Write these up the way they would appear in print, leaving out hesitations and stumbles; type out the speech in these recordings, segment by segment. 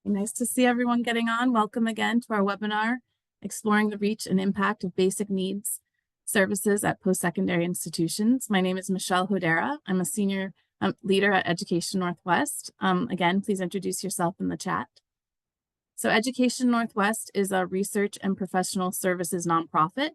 Nice to see everyone getting on. Welcome again to our webinar, Exploring the Reach and Impact of Basic Needs Services at Postsecondary Institutions. My name is Michelle Hodera. I'm a senior leader at Education Northwest. Again, please introduce yourself in the chat. So Education Northwest is a research and professional services nonprofit.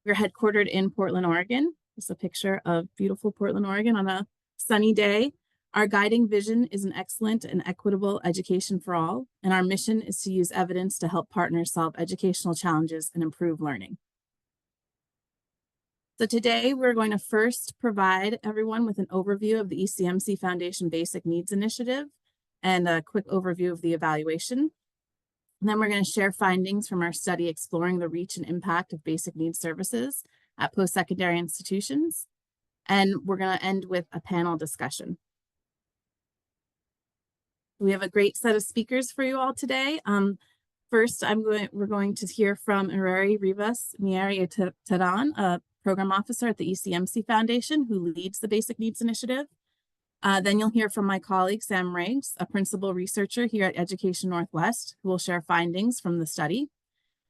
We're headquartered in Portland, Oregon. This is a picture of beautiful Portland, Oregon on a sunny day. Our guiding vision is an excellent and equitable education for all, and our mission is to use evidence to help partners solve educational challenges and improve learning. So today we're going to first provide everyone with an overview of the ECMC Foundation Basic Needs Initiative and a quick overview of the evaluation. And then we're going to share findings from our study exploring the reach and impact of basic needs services at post-secondary institutions. And we're going to end with a panel discussion. We have a great set of speakers for you all today. First, we're going to hear from Ireri Rivas Mieri Taran, a program officer at the ECMC Foundation who leads the Basic Needs Initiative. Then you'll hear from my colleague, Sam Riggs, a principal researcher here at Education Northwest, who will share findings from the study.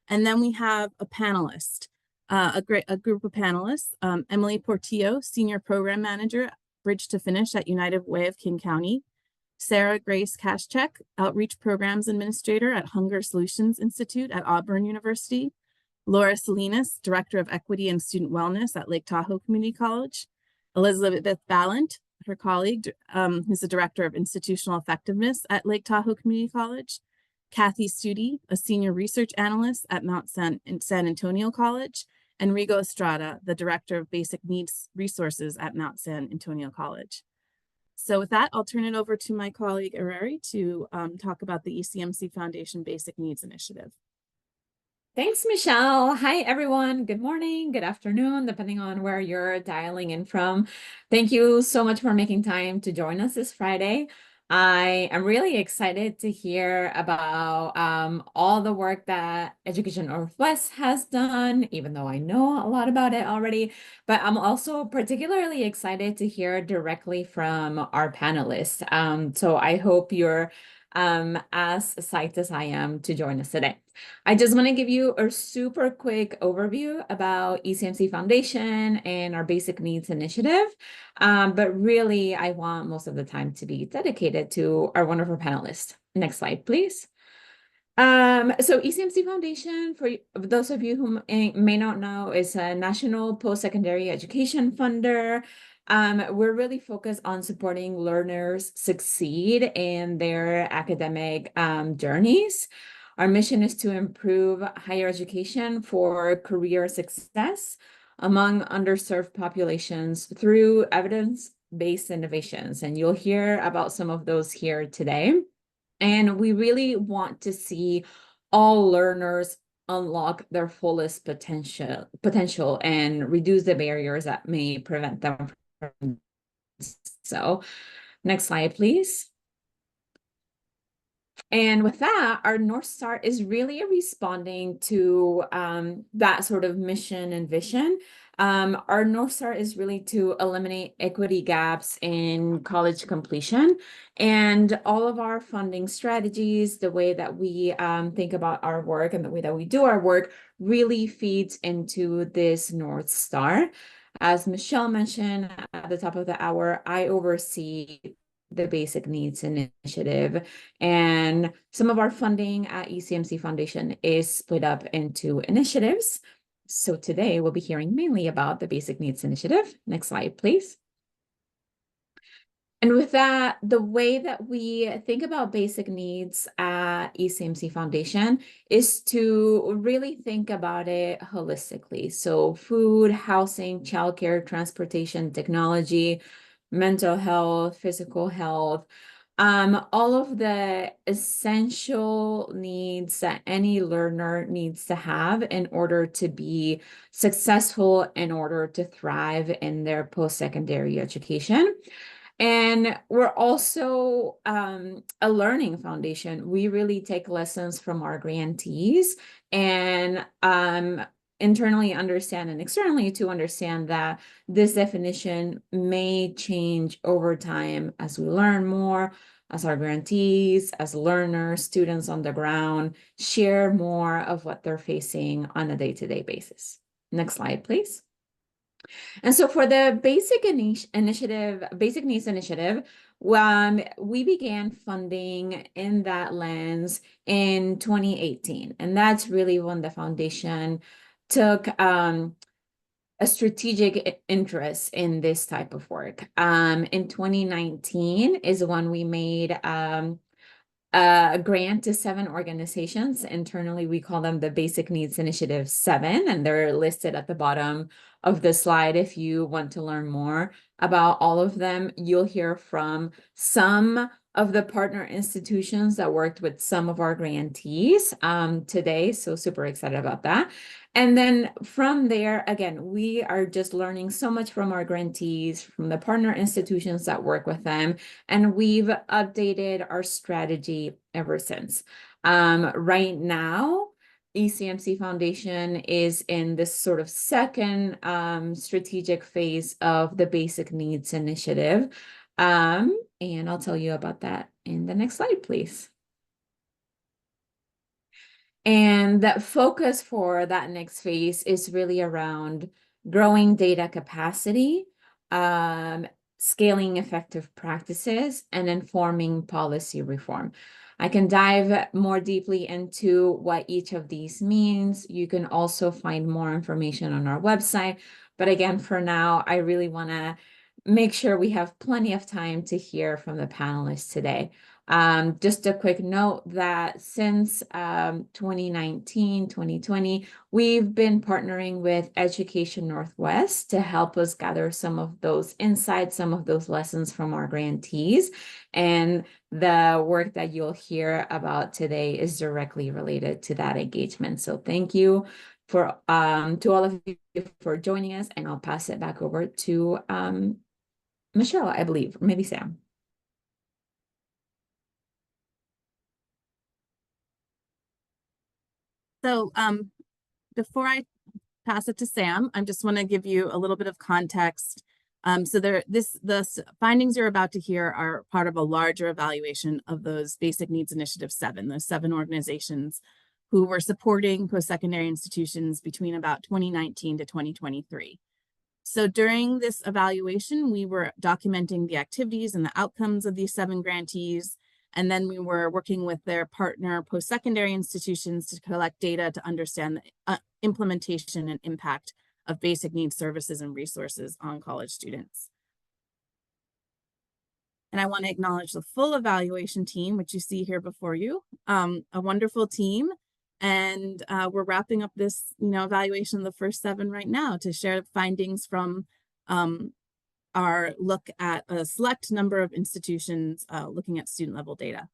And then we have a panelist, a group of panelists, Emily Portillo, Senior Program Manager, Bridge to Finish at United Way of King County, Sarah Grace Kashchek, Outreach Programs Administrator at Hunger Solutions Institute at Auburn University, Laura Salinas, Director of Equity and Student Wellness at Lake Tahoe Community College, Elizabeth Ballant, her colleague, who's the Director of Institutional Effectiveness at Lake Tahoe Community College, Kathy Studi, a Senior Research Analyst at Mount San Antonio College, and Rigo Estrada, the Director of Basic Needs Resources at Mount San Antonio College. So with that, I'll turn it over to my colleague, Ireri, to talk about the ECMC Foundation Basic Needs Initiative. Thanks, Michelle. Hi, everyone. Good morning, good afternoon, depending on where you're dialing in from. Thank you so much for making time to join us this Friday. I am really excited to hear about all the work that Education Northwest has done, even though I know a lot about it already. But I'm also particularly excited to hear directly from our panelists. So I hope you're as psyched as I am to join us today. I just want to give you a super quick overview about ECMC Foundation and our Basic Needs Initiative. But really, I want most of the time to be dedicated to our wonderful panelists. Next slide, please. So ECMC Foundation, for those of you who may not know, is a national post-secondary education funder. We're really focused on supporting learners succeed in their academic journeys. Our mission is to improve higher education for career success among underserved populations through evidence-based innovations. And you'll hear about some of those here today. And we really want to see all learners unlock their fullest potential and reduce the barriers that may prevent them from. So next slide, please. And with that, our North Star is really responding to that sort of mission and vision. Our North Star is really to eliminate equity gaps in college completion. And all of our funding strategies, the way that we think about our work and the way that we do our work really feeds into this North Star. As Michelle mentioned at the top of the hour, I oversee the Basic Needs Initiative, and some of our funding at ECMC Foundation is split up into initiatives. So today we'll be hearing mainly about the Basic Needs Initiative. Next slide, please. And with that, the way that we think about basic needs at ECMC Foundation is to really think about it holistically. So food, housing, childcare, transportation, technology, mental health, physical health, all of the essential needs that any learner needs to have in order to be successful, in order to thrive in their post-secondary education. And we're also a learning foundation. We really take lessons from our grantees and internally understand and externally to understand that this definition may change over time as we learn more, as our grantees, as learners, students on the ground share more of what they're facing on a day-to-day basis. Next slide, please. And so for the basic needs initiative, we began funding in that lens in 2018. And that's really when the foundation took a strategic interest in this type of work. In 2019 is when we made a grant to 7 organizations. Internally, we call them the Basic Needs Initiative 7, and they're listed at the bottom of the slide. If you want to learn more about all of them, you'll hear from some of the partner institutions that worked with some of our grantees today. So super excited about that. And then from there, again, we are just learning so much from our grantees, from the partner institutions that work with them, and we've updated our strategy ever since. Right now, ECMC Foundation is in this sort of second strategic phase of the Basic Needs Initiative. And I'll tell you about that in the next slide, please. And that focus for that next phase is really around growing data capacity, scaling effective practices, and informing policy reform. I can dive more deeply into what each of these means. You can also find more information on our website. But again, for now, I really want to make sure we have plenty of time to hear from the panelists today. Just a quick note that since 2019, 2020, we've been partnering with Education Northwest to help us gather some of those insights, some of those lessons from our grantees. And the work that you'll hear about today is directly related to that engagement. So thank you to all of you for joining us, and I'll pass it back over to Michelle, I believe, or maybe Sam. So before I pass it to Sam, I just want to give you a little bit of context. So the findings you're about to hear are part of a larger evaluation of those Basic Needs Initiative 7, those 7 organizations who were supporting post-secondary institutions between about 2019 to 2023. So during this evaluation, we were documenting the activities and the outcomes of these 7 grantees. And then we were working with their partner post-secondary institutions to collect data to understand the implementation and impact of basic needs services and resources on college students. And I want to acknowledge the full evaluation team, which you see here before you, a wonderful team. And we're wrapping up this, evaluation of the first 7 right now to share findings from our look at a select number of institutions looking at student level data.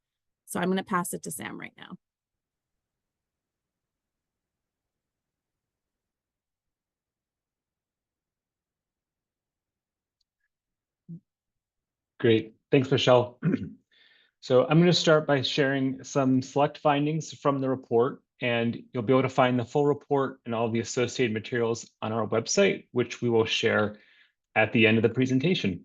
So I'm going to pass it to Sam right now. Great. Thanks, Michelle. So I'm going to start by sharing some select findings from the report, and you'll be able to find the full report and all the associated materials on our website, which we will share at the end of the presentation.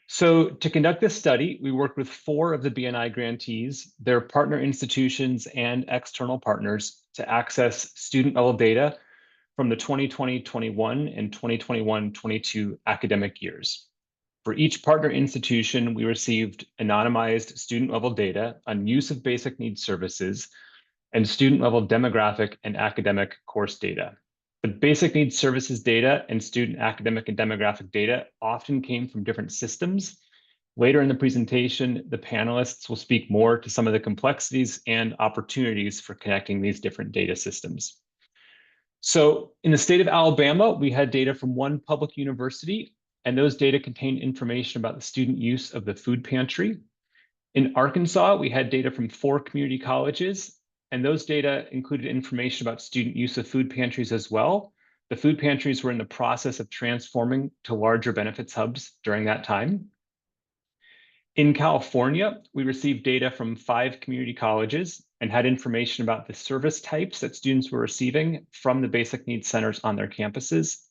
So to conduct this study, we worked with 4 of the BNI grantees, their partner institutions, and external partners to access student level data from the 2020-21 and 2021-22 academic years. For each partner institution, we received anonymized student-level data on use of basic needs services and student-level demographic and academic course data. The basic needs services data and student academic and demographic data often came from different systems. Later in the presentation, the panelists will speak more to some of the complexities and opportunities for connecting these different data systems. So in the state of Alabama, we had data from 1 public university, and those data contain information about the student use of the food pantry. In Arkansas, we had data from 4 community colleges, and those data included information about student use of food pantries as well. The food pantries were in the process of transforming to larger benefits hubs during that time. In California, we received data from 5 community colleges, and had information about the service types that students were receiving from the basic needs centers on their campuses.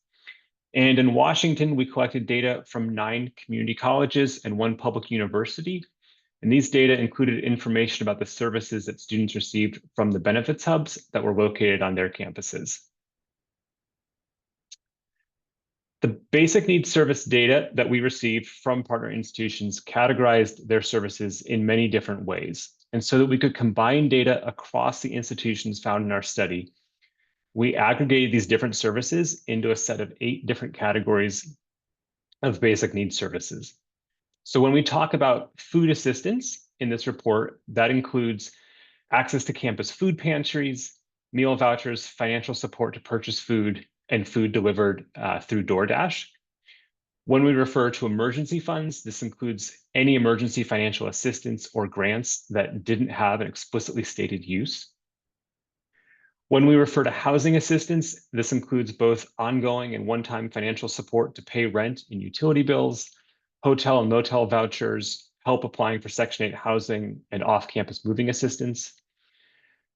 And in Washington, we collected data from 9 community colleges and 1 public university. And these data included information about the services that students received from the benefits hubs that were located on their campuses. The basic needs service data that we received from partner institutions categorized their services in many different ways. And so that we could combine data across the institutions found in our study, we aggregated these different services into a set of 8 different categories of basic needs services. So when we talk about food assistance in this report, that includes access to campus food pantries, meal vouchers, financial support to purchase food, and food delivered through DoorDash. When we refer to emergency funds, this includes any emergency financial assistance or grants that didn't have an explicitly stated use. When we refer to housing assistance, this includes both ongoing and one-time financial support to pay rent and utility bills, hotel and motel vouchers, help applying for Section 8 housing, and off-campus moving assistance.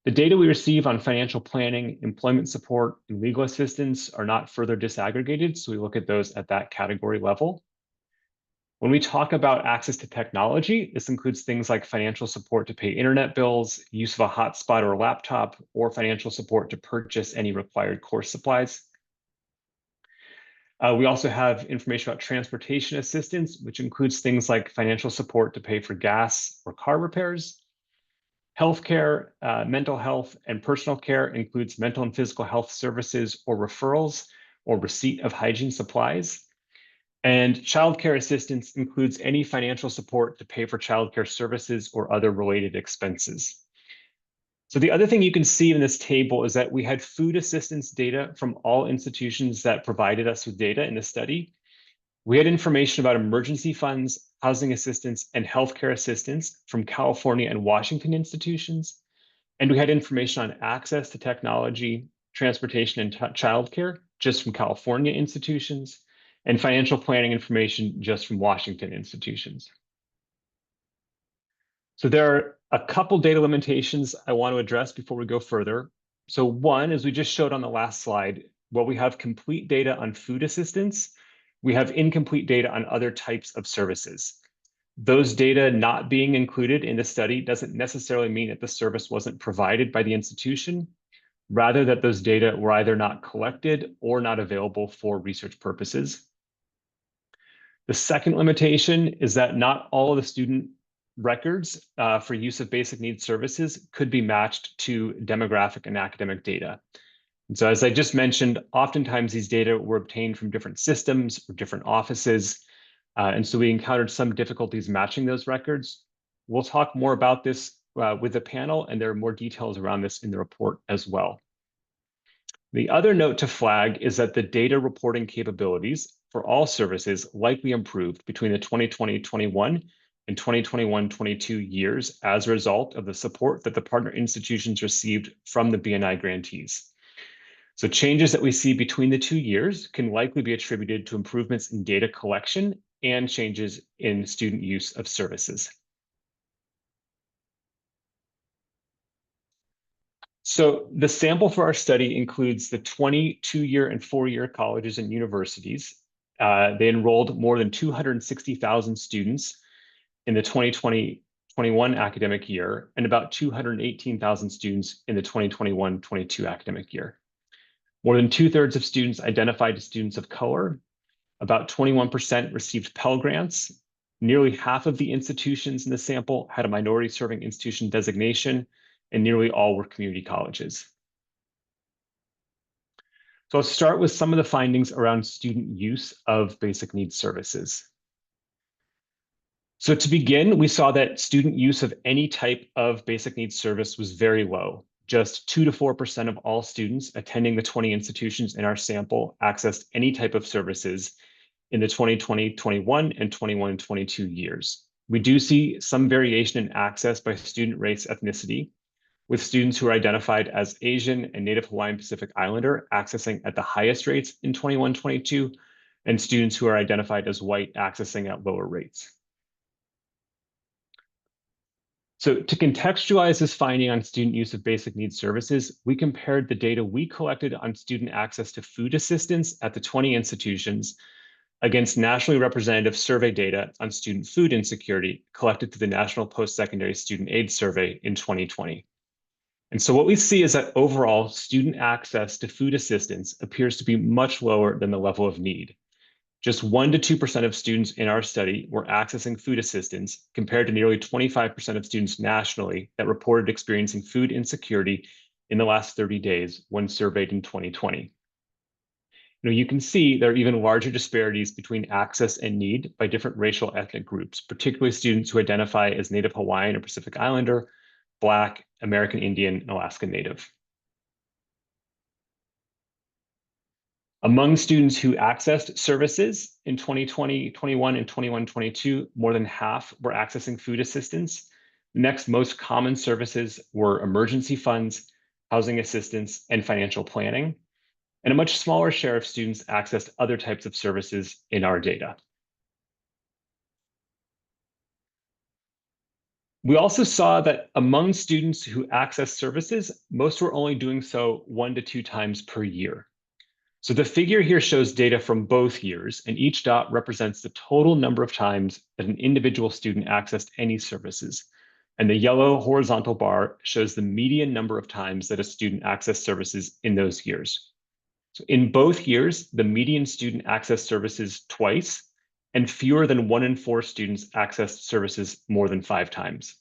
The data we receive on financial planning, employment support, and legal assistance are not further disaggregated, so we look at those at that category level. When we talk about access to technology, this includes things like financial support to pay internet bills, use of a hotspot or a laptop, or financial support to purchase any required course supplies. We also have information about transportation assistance, which includes things like financial support to pay for gas or car repairs. Healthcare, mental health, and personal care includes mental and physical health services or referrals or receipt of hygiene supplies. And childcare assistance includes any financial support to pay for childcare services or other related expenses. So the other thing you can see in this table is that we had food assistance data from all institutions that provided us with data in the study. We had information about emergency funds, housing assistance, and healthcare assistance from California and Washington institutions. And we had information on access to technology, transportation, and childcare just from California institutions, and financial planning information just from Washington institutions. So there are a couple data limitations I want to address before we go further. So one, as we just showed on the last slide, while we have complete data on food assistance, we have incomplete data on other types of services. Those data not being included in the study doesn't necessarily mean that the service wasn't provided by the institution, rather that those data were either not collected or not available for research purposes. The second limitation is that not all of the student records for use of basic needs services could be matched to demographic and academic data. And so as I just mentioned, oftentimes these data were obtained from different systems or different offices. And so we encountered some difficulties matching those records. We'll talk more about this with the panel, and there are more details around this in the report as well. The other note to flag is that the data reporting capabilities for all services likely improved between the 2020-21 and 2021-22 years as a result of the support that the partner institutions received from the BNI grantees. So changes that we see between the 2 years can likely be attributed to improvements in data collection and changes in student use of services. So the sample for our study includes the 22-year and 4-year colleges and universities. They enrolled more than 260,000 students in the 2020-21 academic year and about 218,000 students in the 2021-22 academic year. More than 2/3 of students identified as students of color. About 21% received Pell Grants. Nearly half of the institutions in the sample had a minority serving institution designation, and nearly all were community colleges. So I'll start with some of the findings around student use of basic needs services. So to begin, we saw that student use of any type of basic needs service was very low. Just 2 to 4% of all students attending the 20 institutions in our sample accessed any type of services in the 2020-21 and 21-22 years. We do see some variation in access by student race ethnicity, with students who are identified as Asian and Native Hawaiian Pacific Islander accessing at the highest rates in 21-22, and students who are identified as white accessing at lower rates. So to contextualize this finding on student use of basic needs services, we compared the data we collected on student access to food assistance at the 20 institutions against nationally representative survey data on student food insecurity collected through the National Postsecondary Student Aid Survey in 2020. And so what we see is that overall student access to food assistance appears to be much lower than the level of need. Just 1 to 2% of students in our study were accessing food assistance compared to nearly 25% of students nationally that reported experiencing food insecurity in the last 30 days when surveyed in 2020. You can see there are even larger disparities between access and need by different racial ethnic groups, particularly students who identify as Native Hawaiian or Pacific Islander, Black, American Indian, and Alaska Native. Among students who accessed services in 2020, 21, and 21, 22, more than half were accessing food assistance. The next most common services were emergency funds, housing assistance, and financial planning. And a much smaller share of students accessed other types of services in our data. We also saw that among students who accessed services, most were only doing so 1 to 2 times per year. So the figure here shows data from both years, and each dot represents the total number of times that an individual student accessed any services. And the yellow horizontal bar shows the median number of times that a student accessed services in those years. So in both years, the median student accessed services twice, and fewer than 1 in 4 students accessed services more than 5 times.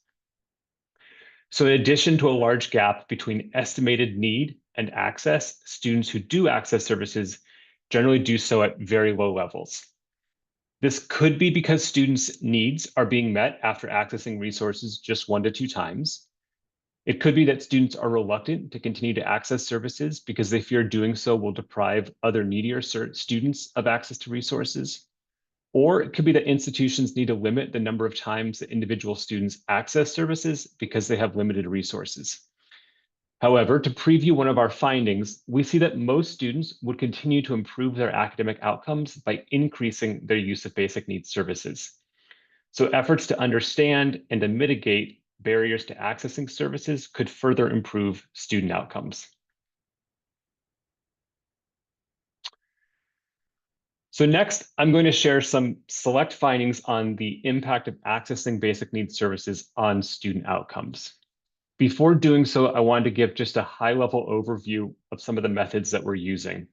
So in addition to a large gap between estimated need and access, students who do access services generally do so at very low levels. This could be because students' needs are being met after accessing resources just 1 to 2 times. It could be that students are reluctant to continue to access services because they fear doing so will deprive other needier students of access to resources. Or it could be that institutions need to limit the number of times that individual students access services because they have limited resources. However, to preview one of our findings, we see that most students would continue to improve their academic outcomes by increasing their use of basic needs services. So efforts to understand and to mitigate barriers to accessing services could further improve student outcomes. So next, I'm going to share some select findings on the impact of accessing basic needs services on student outcomes. Before doing so, I wanted to give just a high-level overview of some of the methods that we're using.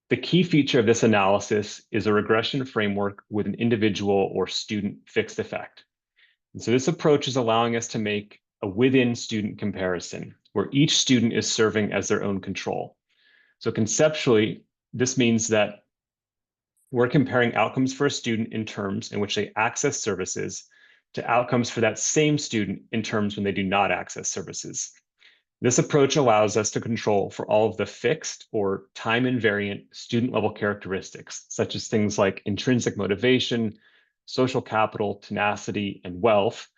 The key feature of this analysis is a regression framework with an individual or student fixed effect. And so this approach is allowing us to make a within-student comparison, where each student is serving as their own control. So conceptually, this means that we're comparing outcomes for a student in terms in which they access services to outcomes for that same student in terms when they do not access services. This approach allows us to control for all of the fixed or time invariant student level characteristics, such as things like intrinsic motivation, social capital, tenacity, and wealth,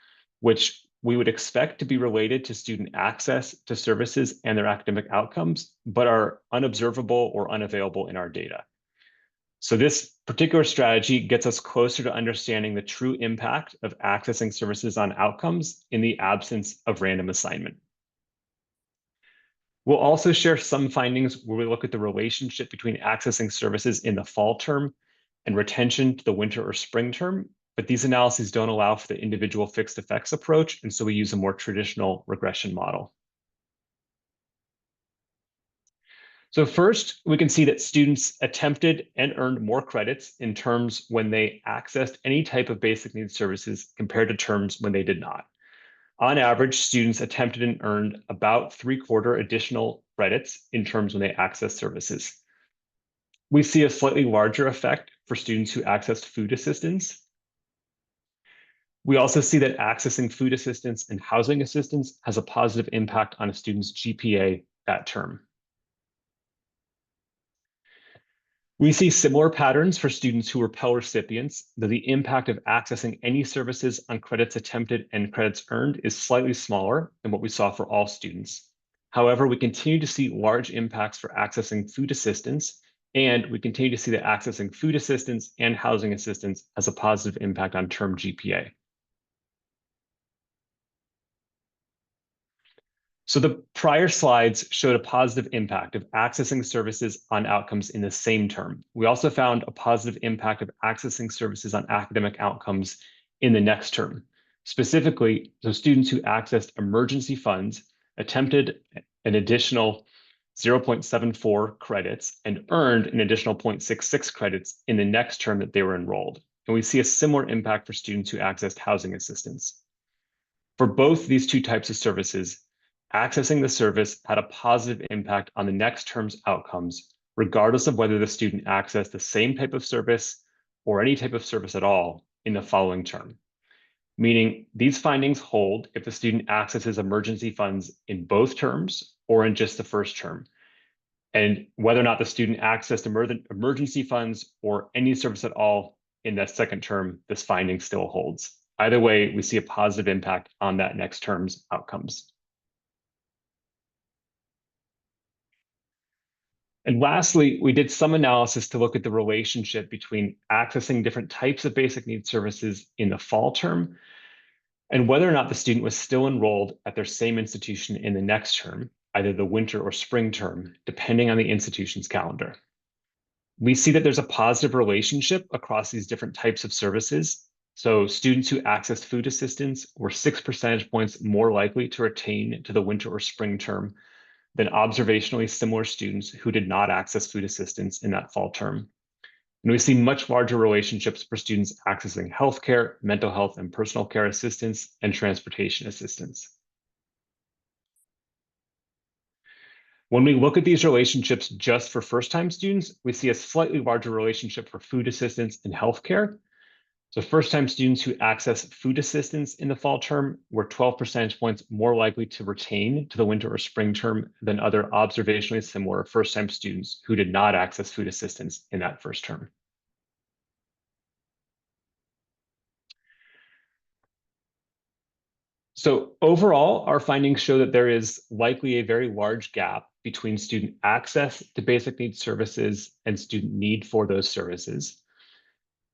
which we would expect to be related to student access to services and their academic outcomes, but are unobservable or unavailable in our data. So this particular strategy gets us closer to understanding the true impact of accessing services on outcomes in the absence of random assignment. We'll also share some findings where we look at the relationship between accessing services in the fall term and retention to the winter or spring term, but these analyses don't allow for the individual fixed effects approach, and so we use a more traditional regression model. So first, we can see that students attempted and earned more credits in terms when they accessed any type of basic needs services compared to terms when they did not. On average, students attempted and earned about 3/4 additional credits in terms when they accessed services. We see a slightly larger effect for students who accessed food assistance. We also see that accessing food assistance and housing assistance has a positive impact on a student's GPA that term. We see similar patterns for students who were Pell recipients, though the impact of accessing any services on credits attempted and credits earned is slightly smaller than what we saw for all students. However, we continue to see large impacts for accessing food assistance, and we continue to see that accessing food assistance and housing assistance has a positive impact on term GPA. So the prior slides showed a positive impact of accessing services on outcomes in the same term. We also found a positive impact of accessing services on academic outcomes in the next term. Specifically, so students who accessed emergency funds attempted an additional 0.74 credits and earned an additional 0.66 credits in the next term that they were enrolled. And we see a similar impact for students who accessed housing assistance. For both these two types of services, accessing the service had a positive impact on the next term's outcomes, regardless of whether the student accessed the same type of service or any type of service at all in the following term. Meaning these findings hold if the student accesses emergency funds in both terms or in just the first term. And whether or not the student accessed emergency funds or any service at all in that second term, this finding still holds. Either way, we see a positive impact on that next term's outcomes. And lastly, we did some analysis to look at the relationship between accessing different types of basic needs services in the fall term and whether or not the student was still enrolled at their same institution in the next term, either the winter or spring term, depending on the institution's calendar. We see that there's a positive relationship across these different types of services. So students who accessed food assistance were 6 percentage points more likely to retain to the winter or spring term than observationally similar students who did not access food assistance in that fall term. And we see much larger relationships for students accessing healthcare, mental health and personal care assistance, and transportation assistance. When we look at these relationships just for first-time students, we see a slightly larger relationship for food assistance and healthcare. So first-time students who access food assistance in the fall term were 12 percentage points more likely to retain to the winter or spring term than other observationally similar first-time students who did not access food assistance in that first term. So overall, our findings show that there is likely a very large gap between student access to basic needs services and student need for those services.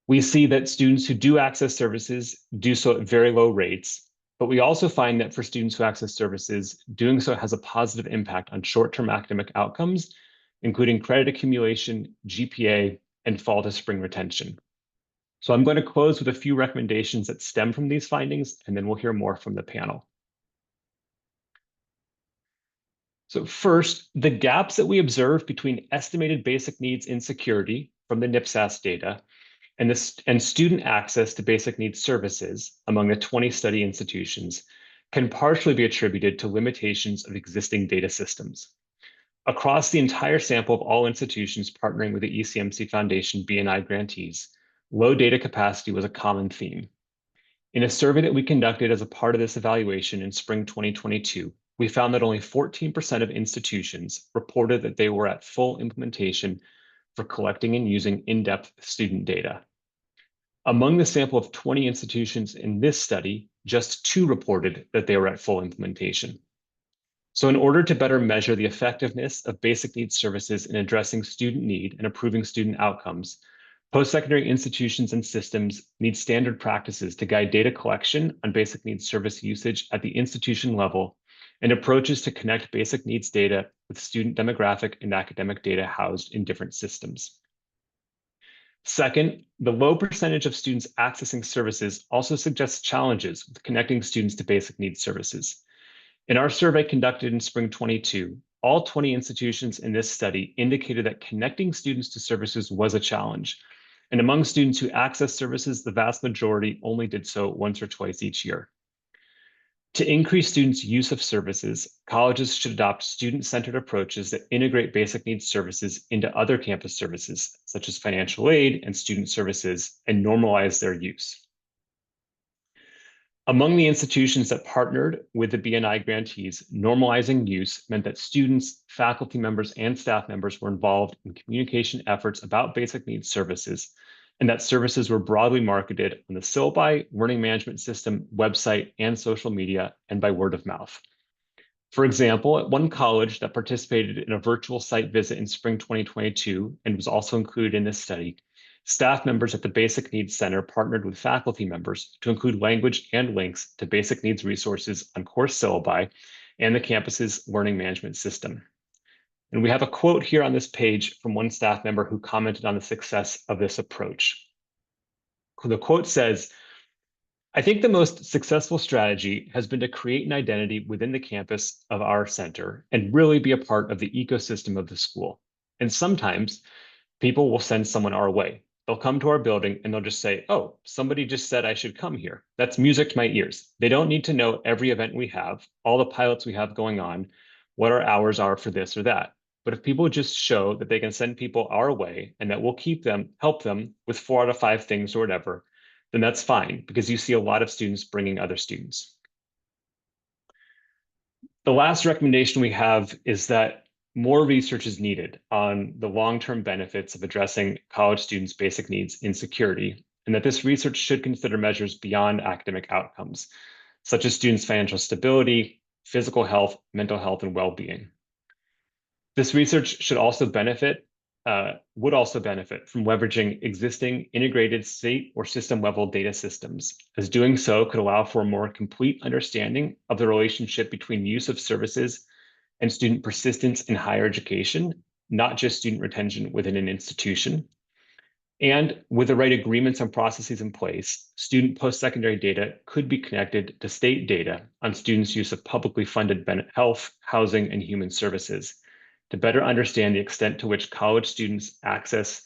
We see that students who do access services do so at very low rates, but we also find that for students who access services, doing so has a positive impact on short-term academic outcomes, including credit accumulation, GPA, and fall to spring retention. So I'm going to close with a few recommendations that stem from these findings, and then we'll hear more from the panel. So first, the gaps that we observe between estimated basic needs insecurity from the NIPSAS data and student access to basic needs services among the 20 study institutions can partially be attributed to limitations of existing data systems. Across the entire sample of all institutions partnering with the ECMC Foundation BNI grantees, low data capacity was a common theme. In a survey that we conducted as a part of this evaluation in spring 2022, we found that only 14% of institutions reported that they were at full implementation for collecting and using in-depth student data. Among the sample of 20 institutions in this study, just 2 reported that they were at full implementation. So in order to better measure the effectiveness of basic needs services in addressing student need and improving student outcomes, post-secondary institutions and systems need standard practices to guide data collection on basic needs service usage at the institution level and approaches to connect basic needs data with student demographic and academic data housed in different systems. Second, the low percentage of students accessing services also suggests challenges with connecting students to basic needs services. In our survey conducted in spring 22, all 20 institutions in this study indicated that connecting students to services was a challenge. And among students who access services, the vast majority only did so once or twice each year. To increase students' use of services, colleges should adopt student-centered approaches that integrate basic needs services into other campus services, such as financial aid and student services, and normalize their use. Among the institutions that partnered with the BNI grantees, normalizing use meant that students, faculty members, and staff members were involved in communication efforts about basic needs services, and that services were broadly marketed on the syllabi, learning management system, website, and social media, and by word of mouth. For example, at one college that participated in a virtual site visit in spring 2022 and was also included in this study, staff members at the Basic Needs Center partnered with faculty members to include language and links to basic needs resources on course syllabi and the campus's learning management system. And we have a quote here on this page from one staff member who commented on the success of this approach. The quote says, "I think the most successful strategy has been to create an identity within the campus of our center and really be a part of the ecosystem of the school. And sometimes people will send someone our way. They'll come to our building and they'll just say, oh, somebody just said I should come here. That's music to my ears. They don't need to know every event we have, all the pilots we have going on, what our hours are for this or that. But if people just show that they can send people our way and that we'll help them with 4 out of 5 things or whatever, then that's fine, because you see a lot of students bringing other students." The last recommendation we have is that more research is needed on the long-term benefits of addressing college students' basic needs in security, and that this research should consider measures beyond academic outcomes, such as students' financial stability, physical health, mental health, and well-being. This research would also benefit from leveraging existing integrated state or system level data systems, as doing so could allow for a more complete understanding of the relationship between use of services and student persistence in higher education, not just student retention within an institution. And with the right agreements and processes in place, student post-secondary data could be connected to state data on students' use of publicly funded health, housing, and human services to better understand the extent to which college students access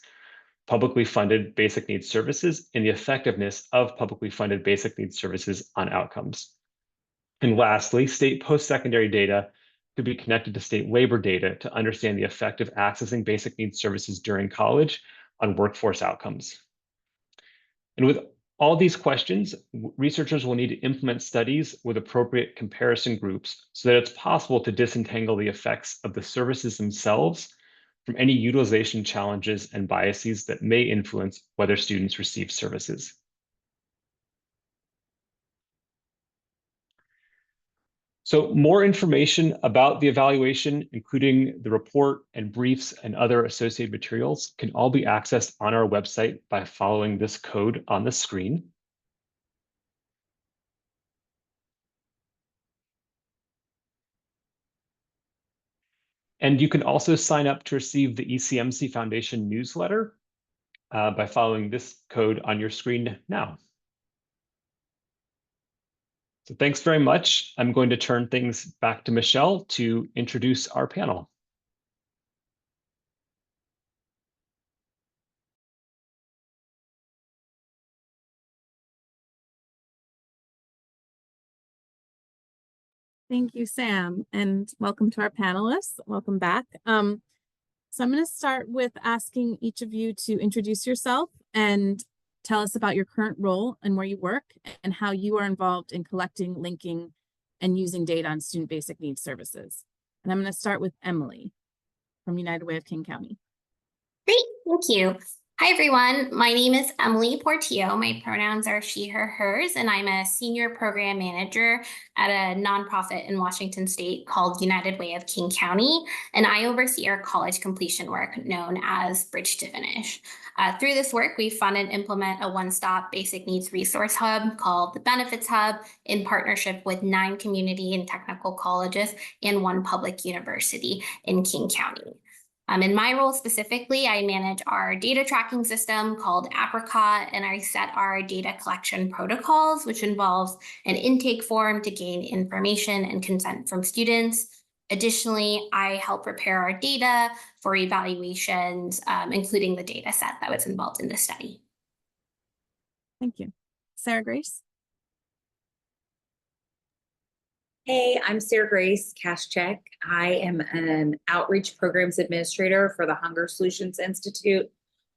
publicly funded basic needs services and the effectiveness of publicly funded basic needs services on outcomes. And lastly, state post-secondary data could be connected to state labor data to understand the effect of accessing basic needs services during college on workforce outcomes. And with all these questions, researchers will need to implement studies with appropriate comparison groups so that it's possible to disentangle the effects of the services themselves from any utilization challenges and biases that may influence whether students receive services. So more information about the evaluation, including the report and briefs and other associated materials, can all be accessed on our website by following this code on the screen. And you can also sign up to receive the ECMC Foundation newsletter by following this code on your screen now. So thanks very much. I'm going to turn things back to Michelle to introduce our panel. Thank you, Sam, and welcome to our panelists. Welcome back. So I'm going to start with asking each of you to introduce yourself and tell us about your current role and where you work and how you are involved in collecting, linking, and using data on student basic needs services. And I'm going to start with Emily from United Way of King County. Great, thank you. Hi, everyone. My name is Emily Portillo. My pronouns are she, her, hers, and I'm a senior program manager at a nonprofit in Washington State called United Way of King County, and I oversee our college completion work known as Bridge to Finish. Through this work, we fund and implement a one-stop basic needs resource hub called the Benefits Hub in partnership with 9 community and technical colleges and 1 public university in King County. In my role specifically, I manage our data tracking system called Apricot, and I set our data collection protocols, which involves an intake form to gain information and consent from students. Additionally, I help prepare our data for evaluations, including the data set that was involved in this study. Thank you. Sarah Grace. Hey, I'm Sarah Grace Kaschek. I am an outreach programs administrator for the Hunger Solutions Institute.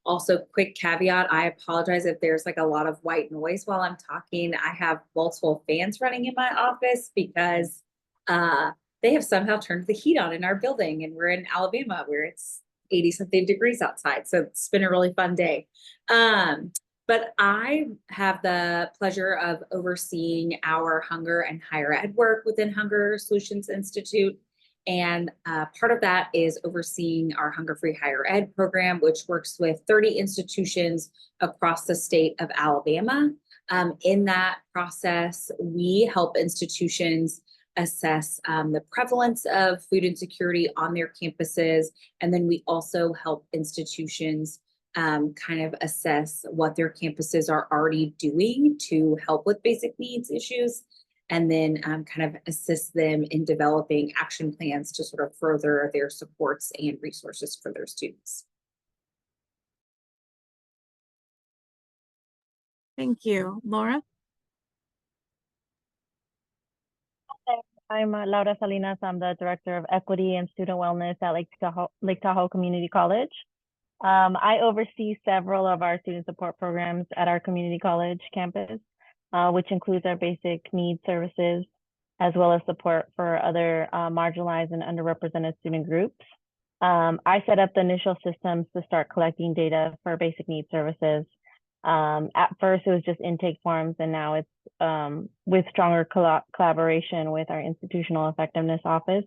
Also, quick caveat, I apologize if there's like a lot of white noise while I'm talking. I have multiple fans running in my office because they have somehow turned the heat on in our building, and we're in Alabama where it's 80-something degrees outside. So it's been a really fun day. But I have the pleasure of overseeing our hunger and higher ed work within Hunger Solutions Institute. And part of that is overseeing our Hunger-Free Higher Ed program, which works with 30 institutions across the state of Alabama. In that process, we help institutions assess the prevalence of food insecurity on their campuses. And then we also help institutions kind of assess what their campuses are already doing to help with basic needs issues, and then kind of assist them in developing action plans to sort of further their supports and resources for their students. Thank you. Laura? I'm Laura Salinas. I'm the Director of Equity and Student Wellness at Lake Tahoe Community College. I oversee several of our student support programs at our community college campus, which includes our basic needs services, as well as support for other marginalized and underrepresented student groups. I set up the initial systems to start collecting data for basic needs services. At first, it was just intake forms, and now it's with stronger collaboration with our institutional effectiveness office.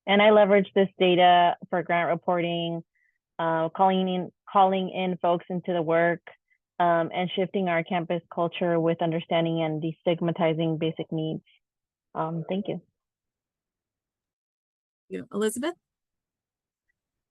And I leverage this data for grant reporting, calling in folks into the work, and shifting our campus culture with understanding and destigmatizing basic needs. Thank you. Elizabeth?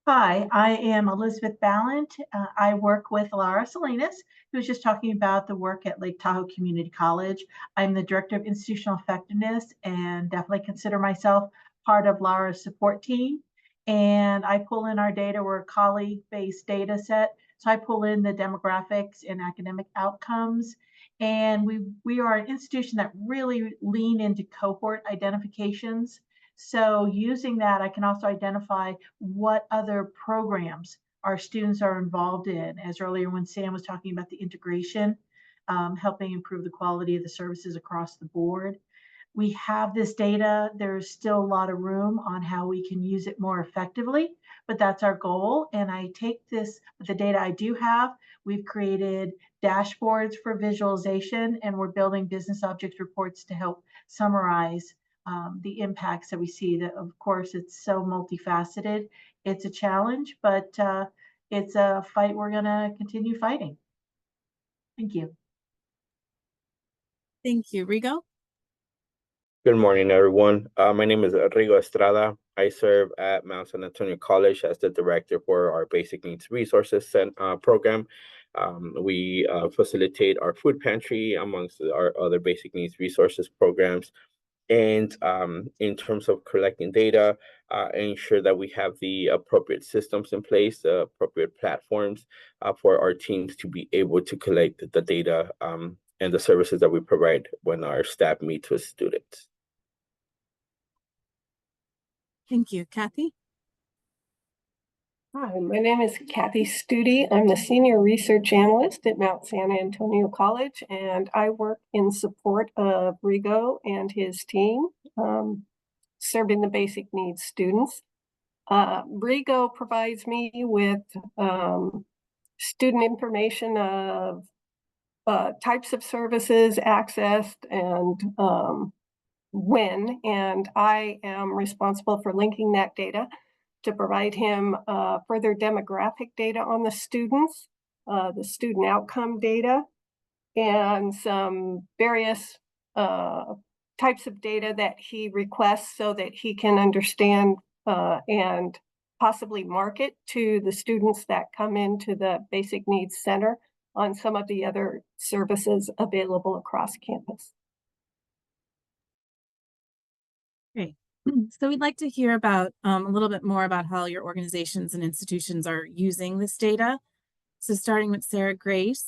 Hi, I am Elizabeth Ballant. I work with Laura Salinas, who was just talking about the work at Lake Tahoe Community College. I'm the Director of Institutional Effectiveness and definitely consider myself part of Laura's support team. And I pull in our data. We're a colleague-based data set. So I pull in the demographics and academic outcomes. And we are an institution that really lean into cohort identifications. So using that, I can also identify what other programs our students are involved in. As earlier when Sam was talking about the integration, helping improve the quality of the services across the board. We have this data. There's still a lot of room on how we can use it more effectively, but that's our goal. And I take this, with the data I do have, we've created dashboards for visualization, and we're building business object reports to help summarize the impacts that we see. That, of course, it's so multifaceted. It's a challenge, but it's a fight we're going to continue fighting. Thank you. Thank you. Rigo? Good morning, everyone. My name is Rigo Estrada. I serve at Mount San Antonio College as the director for our Basic Needs Resources program. We facilitate our food pantry amongst our other basic needs resources programs. And in terms of collecting data, ensure that we have the appropriate systems in place, the appropriate platforms for our teams to be able to collect the data and the services that we provide when our staff meets with students. Thank you. Kathy? Hi, my name is Kathy Studi. I'm the Senior Research Analyst at Mount San Antonio College, and I work in support of Rigo and his team, serving the basic needs students. Rigo provides me with student information of types of services accessed and when, and I am responsible for linking that data to provide him further demographic data on the students, the student outcome data, and some various types of data that he requests so that he can understand and possibly market to the students that come into the Basic Needs Center on some of the other services available across campus. Great. So we'd like to hear about a little bit more about how your organizations and institutions are using this data. So starting with Sarah Grace,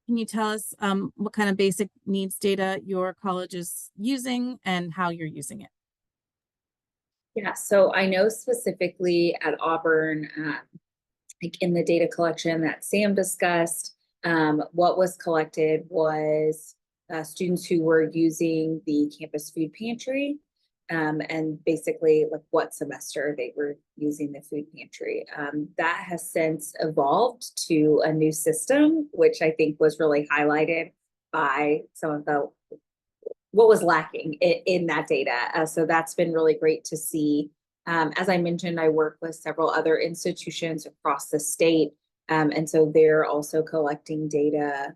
can you tell us what kind of basic needs data your college is using and how you're using it? Yeah, so I know specifically at Auburn, like in the data collection that Sam discussed, what was collected was students who were using the campus food pantry, and basically like what semester they were using the food pantry. That has since evolved to a new system, which I think was really highlighted by some of what was lacking in that data. So that's been really great to see. As I mentioned, I work with several other institutions across the state. And so they're also collecting data,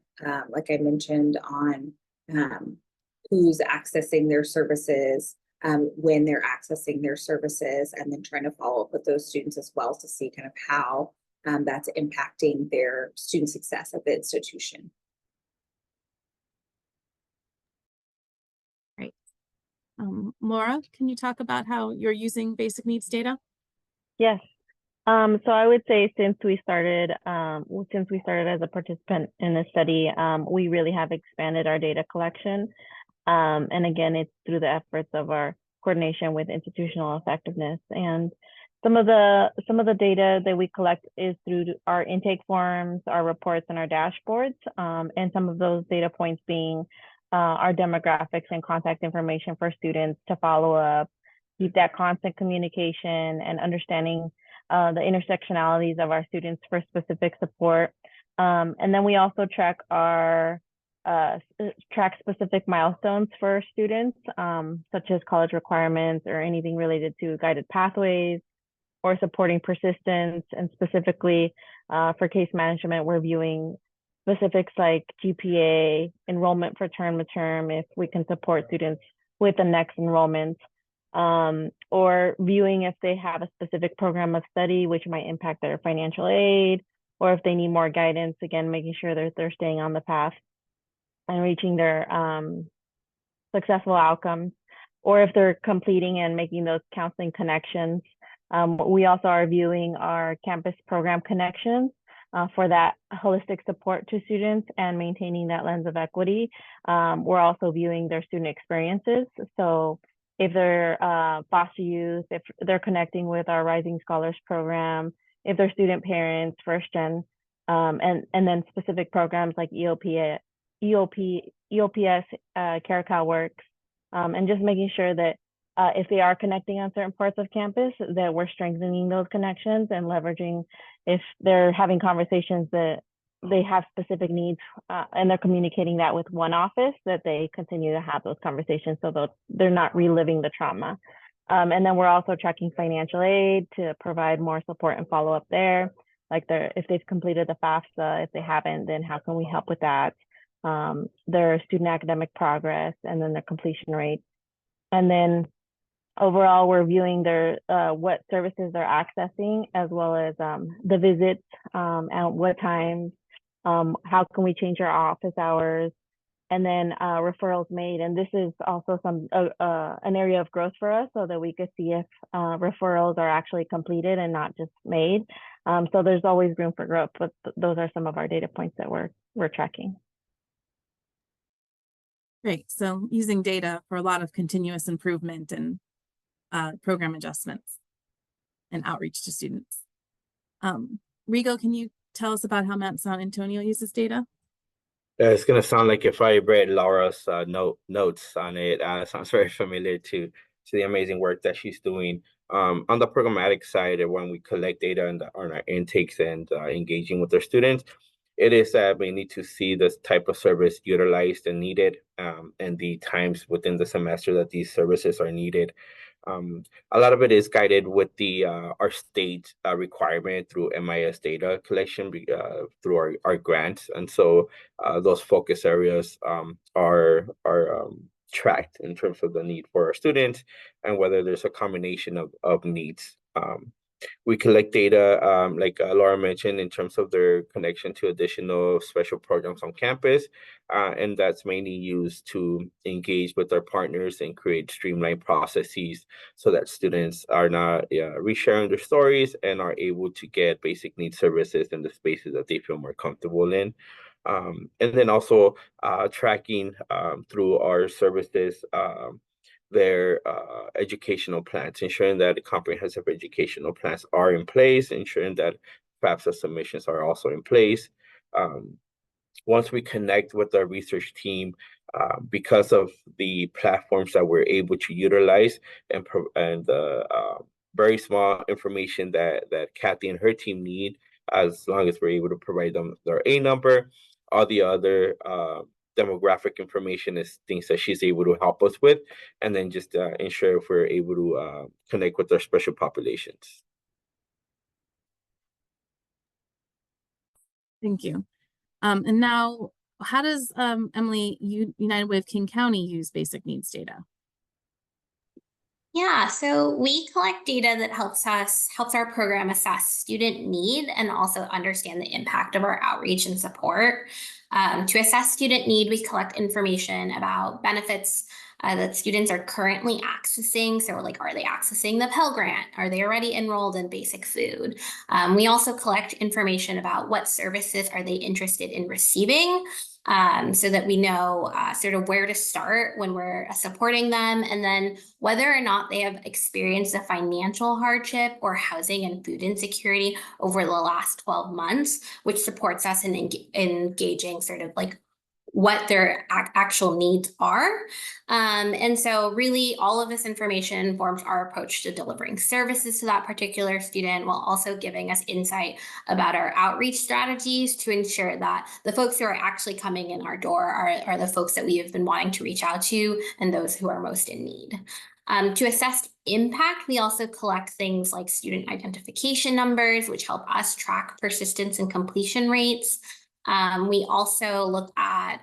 like I mentioned, on who's accessing their services, when they're accessing their services, and then trying to follow up with those students as well to see kind of how that's impacting their student success at the institution. Great. Laura, can you talk about how you're using basic needs data? Yes. So I would say since we started as a participant in the study, we really have expanded our data collection. And again, it's through the efforts of our coordination with institutional effectiveness. And some of the data that we collect is through our intake forms, our reports, and our dashboards. And some of those data points being our demographics and contact information for students to follow up, keep that constant communication and understanding the intersectionalities of our students for specific support. And then we also track specific milestones for students, such as college requirements or anything related to guided pathways or supporting persistence. And specifically for case management, we're viewing specifics like GPA, enrollment for term to term, if we can support students with the next enrollment, or viewing if they have a specific program of study which might impact their financial aid, or if they need more guidance, again, making sure that they're staying on the path and reaching their successful outcomes, or if they're completing and making those counseling connections. We also are viewing our campus program connections for that holistic support to students and maintaining that lens of equity. We're also viewing their student experiences. So if they're foster youth, if they're connecting with our Rising Scholars program, if they're student parents, first gen, and then specific programs like EOPS, CareCal Works, and just making sure that if they are connecting on certain parts of campus, that we're strengthening those connections and leveraging if they're having conversations that they have specific needs and they're communicating that with one office, that they continue to have those conversations so that they're not reliving the trauma. And then we're also tracking financial aid to provide more support and follow up there. Like if they've completed the FAFSA, if they haven't, then how can we help with that? Their student academic progress, and then their completion rate. And then overall, we're viewing their what services they're accessing, as well as the visits, at what times, how can we change our office hours, and then referrals made. And this is also an area of growth for us, so that we could see if referrals are actually completed and not just made. So there's always room for growth, but those are some of our data points that we're tracking. Great. So using data for a lot of continuous improvement and program adjustments and outreach to students. Rigo, can you tell us about how Mount San Antonio uses data? It's gonna sound like if I read Laura's notes on it. Sounds very familiar to the amazing work that she's doing. On the programmatic side, when we collect data on our intakes and engaging with our students, it is that we need to see this type of service utilized and needed, and the times within the semester that these services are needed. A lot of it is guided with the our state requirement through MIS data collection through our grants, and so those focus areas are tracked in terms of the need for our students and whether there's a combination of needs. We collect data, like Laura mentioned, in terms of their connection to additional special programs on campus, and that's mainly used to engage with our partners and create streamlined processes so that students are not resharing their stories and are able to get basic needs services in the spaces that they feel more comfortable in. And then also tracking through our services their educational plans, ensuring that comprehensive educational plans are in place, ensuring that FAFSA submissions are also in place. Once we connect with our research team, because of the platforms that we're able to utilize and the very small information that Kathy and her team need, as long as we're able to provide them their A number, all the other demographic information is things that she's able to help us with, and then just ensure if we're able to connect with our special populations. Thank you. And now, how does Emily, United Way of King County use basic needs data? Yeah, so we collect data that helps our program assess student need and also understand the impact of our outreach and support. To assess student need, we collect information about benefits that students are currently accessing. So, like, are they accessing the Pell Grant? Are they already enrolled in basic food? We also collect information about what services are they interested in receiving, so that we know sort of where to start when we're supporting them, and then whether or not they have experienced a financial hardship or housing and food insecurity over the last 12 months, which supports us in engaging sort of like what their actual needs are. And so really all of this information informs our approach to delivering services to that particular student, while also giving us insight about our outreach strategies to ensure that the folks who are actually coming in our door are the folks that we have been wanting to reach out to and those who are most in need. To assess impact, we also collect things like student identification numbers, which help us track persistence and completion rates. We also look at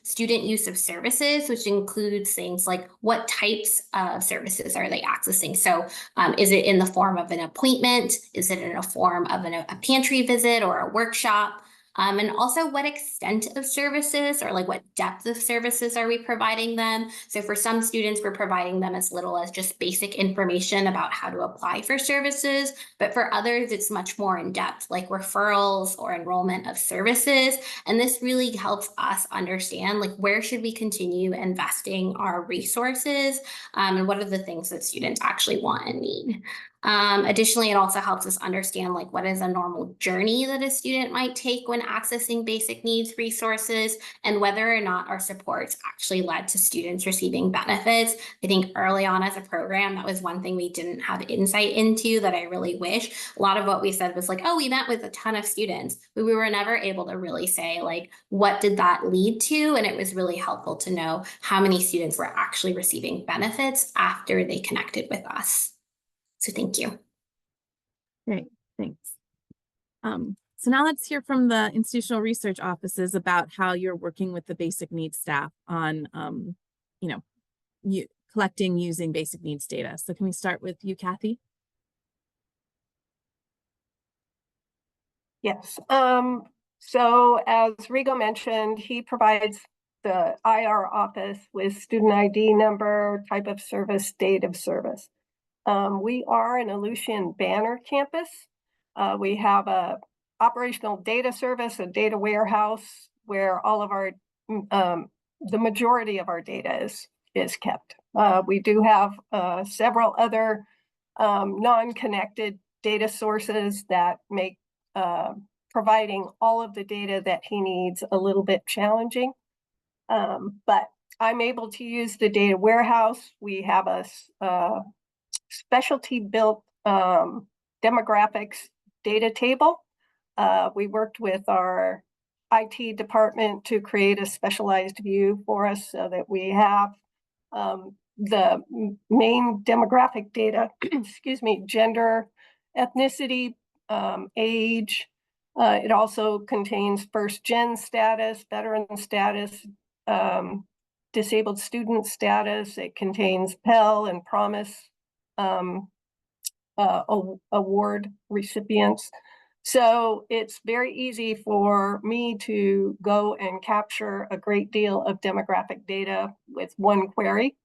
student use of services, which includes things like what types of services are they accessing. So is it in the form of an appointment? Is it in a form of a pantry visit or a workshop? And also what extent of services, or like what depth of services are we providing them? So for some students, we're providing them as little as just basic information about how to apply for services. But for others, it's much more in depth, like referrals or enrollment of services. And this really helps us understand, like, where should we continue investing our resources, and what are the things that students actually want and need. Additionally, it also helps us understand, like, what is a normal journey that a student might take when accessing basic needs resources, and whether or not our supports actually led to students receiving benefits. I think early on as a program, that was one thing we didn't have insight into that I really wish. A lot of what we said was like, oh, we met with a ton of students, but we were never able to really say, like, what did that lead to? And it was really helpful to know how many students were actually receiving benefits after they connected with us. So thank you. Great, thanks. So now let's hear from the institutional research offices about how you're working with the basic needs staff on, collecting using basic needs data. So can we start with you, Kathy? Yes. So as Rigo mentioned, he provides the IR office with student ID number, type of service, date of service. We are an Aleutian Banner campus. We have a operational data service, a data warehouse where all of our, the majority of our data is kept. We do have several other non-connected data sources that make providing all of the data that he needs a little bit challenging. But I'm able to use the data warehouse. We have a specialty built demographics data table. We worked with our IT department to create a specialized view for us so that we have the main demographic data, excuse me, gender, ethnicity, age. It also contains first gen status, veteran status, disabled student status. It contains Pell and Promise award recipients. So it's very easy for me to go and capture a great deal of demographic data with one query.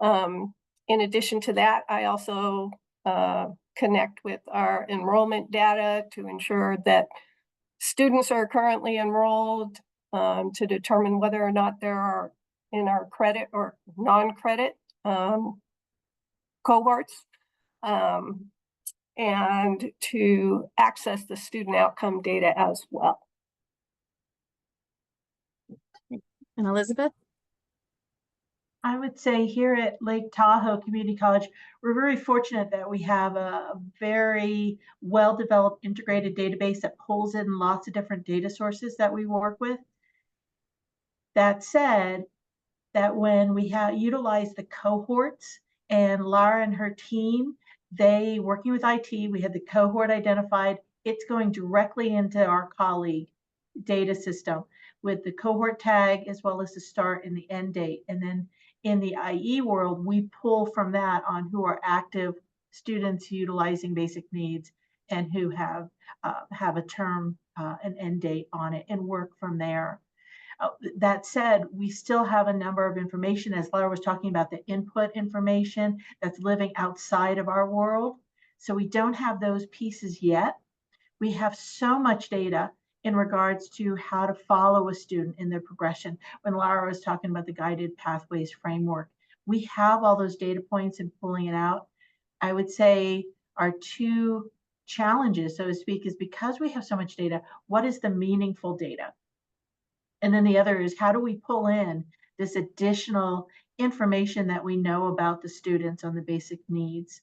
In addition to that, I also connect with our enrollment data to ensure that students are currently enrolled, to determine whether or not there are in our credit or non-credit cohorts, and to access the student outcome data as well. And Elizabeth? I would say here at Lake Tahoe Community College, we're very fortunate that we have a very well-developed integrated database that pulls in lots of different data sources that we work with. That said, that when we utilize the cohorts, and Lara and her team, they working with IT, we had the cohort identified, it's going directly into our colleague data system with the cohort tag as well as the start and the end date. And then in the IE world, we pull from that on who are active students utilizing basic needs and who have a term, an end date on it, and work from there. That said, we still have a number of information, as Laura was talking about, the input information that's living outside of our world. So we don't have those pieces yet. We have so much data in regards to how to follow a student in their progression. When Laura was talking about the guided pathways framework, we have all those data points and pulling it out. I would say our two challenges, so to speak, is because we have so much data, what is the meaningful data? And then the other is, how do we pull in this additional information that we know about the students on the basic needs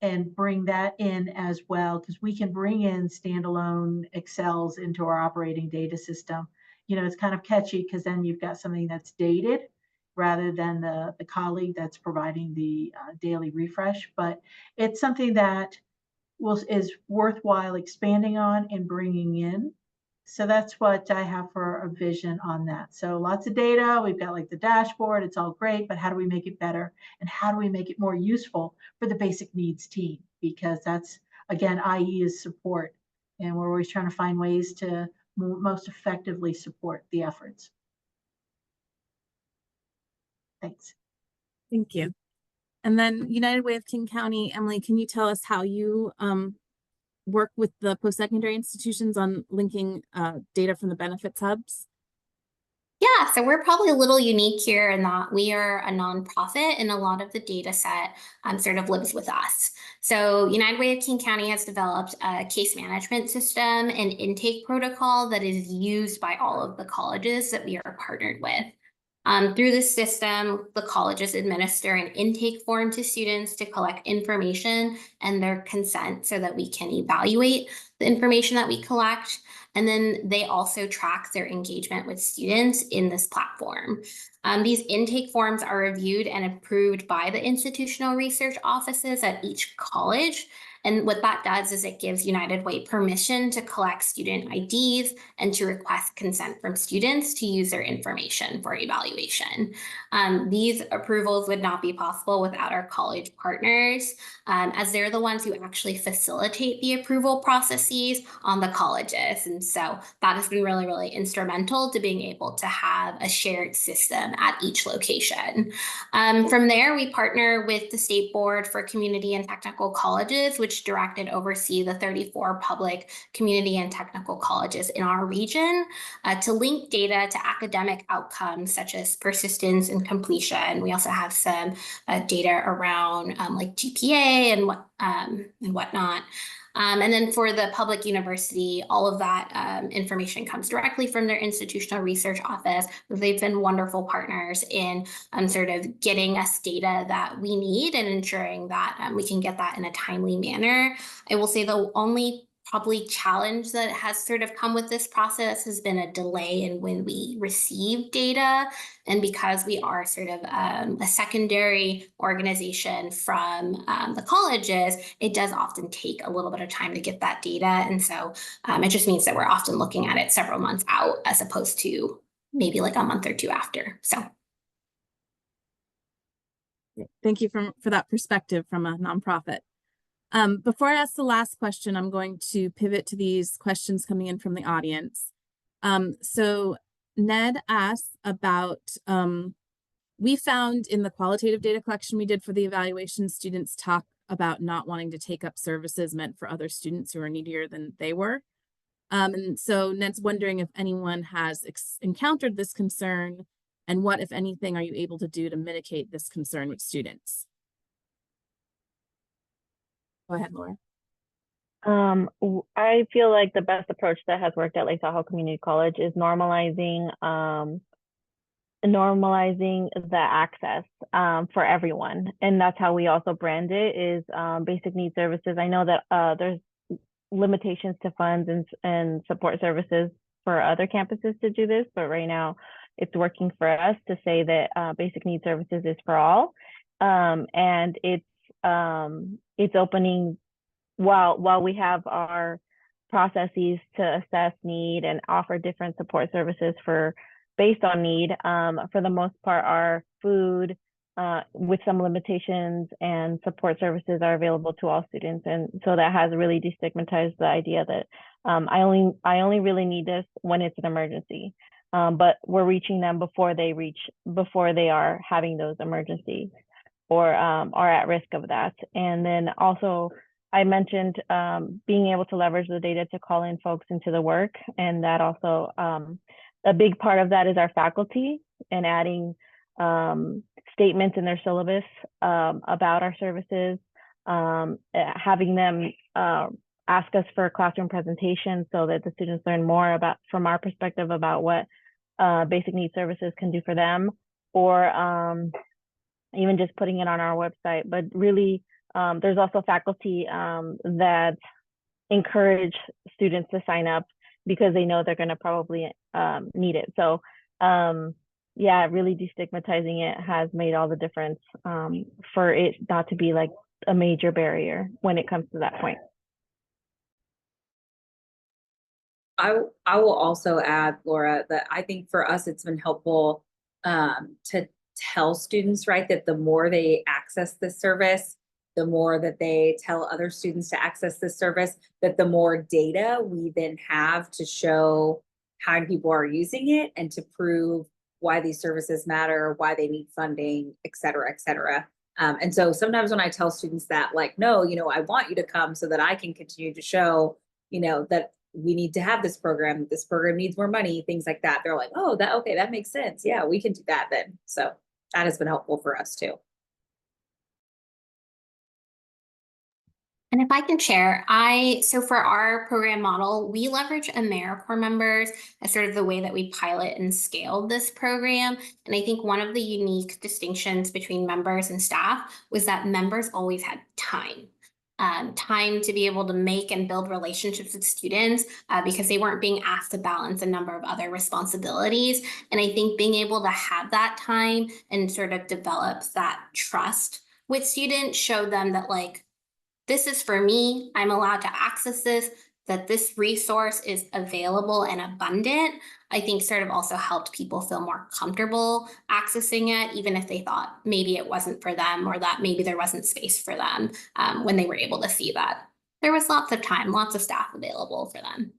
and bring that in as well? Because we can bring in standalone Excels into our operating data system. You know, it's kind of catchy because then you've got something that's dated rather than the colleague that's providing the daily refresh. But it's something that is worthwhile expanding on and bringing in. So that's what I have for a vision on that. So lots of data. We've got like the dashboard. It's all great, but how do we make it better? And how do we make it more useful for the basic needs team? Because that's, again, IE is support. And we're always trying to find ways to most effectively support the efforts. Thanks. Thank you. And then United Way of King County, Emily, can you tell us how you work with the post-secondary institutions on linking data from the benefits hubs? Yeah, so we're probably a little unique here in that we are a nonprofit and a lot of the data set sort of lives with us. So United Way of King County has developed a case management system and intake protocol that is used by all of the colleges that we are partnered with. Through this system, the colleges administer an intake form to students to collect information and their consent so that we can evaluate the information that we collect. And then they also track their engagement with students in this platform. These intake forms are reviewed and approved by the institutional research offices at each college. And what that does is it gives United Way permission to collect student IDs and to request consent from students to use their information for evaluation. These approvals would not be possible without our college partners, as they're the ones who actually facilitate the approval processes on the colleges. And so that has been really, really instrumental to being able to have a shared system at each location. From there, we partner with the State Board for Community and Technical Colleges, which direct and oversee the 34 public community and technical colleges in our region to link data to academic outcomes such as persistence and completion. We also have some data around like GPA and whatnot. And then for the public university, all of that information comes directly from their institutional research office. They've been wonderful partners in sort of getting us data that we need and ensuring that we can get that in a timely manner. I will say the only probably challenge that has sort of come with this process has been a delay in when we receive data. And because we are sort of a secondary organization from the colleges, it does often take a little bit of time to get that data. And so it just means that we're often looking at it several months out as opposed to maybe like a month or two after. So. Thank you for that perspective from a nonprofit. Before I ask the last question, I'm going to pivot to these questions coming in from the audience. So Ned asked about, we found in the qualitative data collection we did for the evaluation, students talk about not wanting to take up services meant for other students who are needier than they were. And so Ned's wondering if anyone has encountered this concern, and what, if anything, are you able to do to mitigate this concern with students? Go ahead, Laura. I feel like the best approach that has worked at Lake Tahoe Community College is normalizing the access for everyone, and that's how we also brand it, is basic needs services. I know that there's limitations to funds and support services for other campuses to do this, but right now it's working for us to say that basic needs services is for all, and it's opening while we have our processes to assess need and offer different support services for based on need. For the most part, our food, with some limitations and support services are available to all students. And so that has really destigmatized the idea that I only really need this when it's an emergency. But we're reaching them before they are having those emergencies or are at risk of that. And then also I mentioned being able to leverage the data to call in folks into the work. And that also, a big part of that is our faculty and adding statements in their syllabus about our services, having them ask us for a classroom presentation so that the students learn more about, from our perspective, about what basic needs services can do for them, or even just putting it on our website. But really, there's also faculty that encourage students to sign up because they know they're going to probably need it. So yeah, really destigmatizing it has made all the difference for it not to be like a major barrier when it comes to that point. I will also add, Laura, that I think for us it's been helpful to tell students, right, that the more they access this service, the more that they tell other students to access this service, that the more data we then have to show how people are using it and to prove why these services matter, why they need funding, et cetera, et cetera. And so sometimes when I tell students that, like, no, I want you to come so that I can continue to show, that we need to have this program needs more money, things like that. They're like, oh, okay, that makes sense. Yeah, we can do that then. So that has been helpful for us too. And if I can share, so for our program model, we leverage AmeriCorps members as sort of the way that we pilot and scaled this program. And I think one of the unique distinctions between members and staff was that members always had time. Time to be able to make and build relationships with students because they weren't being asked to balance a number of other responsibilities. And I think being able to have that time and sort of develop that trust with students showed them that, like, this is for me, I'm allowed to access this, that this resource is available and abundant, I think sort of also helped people feel more comfortable accessing it, even if they thought maybe it wasn't for them or that maybe there wasn't space for them when they were able to see that there was lots of time, lots of staff available for them.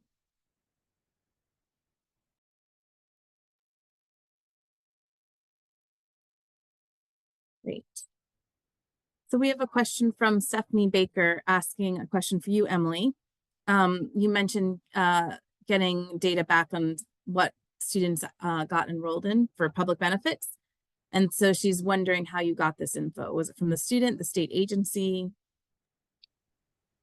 Great. So we have a question from Stephanie Baker asking a question for you, Emily. You mentioned getting data back on what students got enrolled in for public benefits. And so she's wondering how you got this info. Was it from the student, the state agency?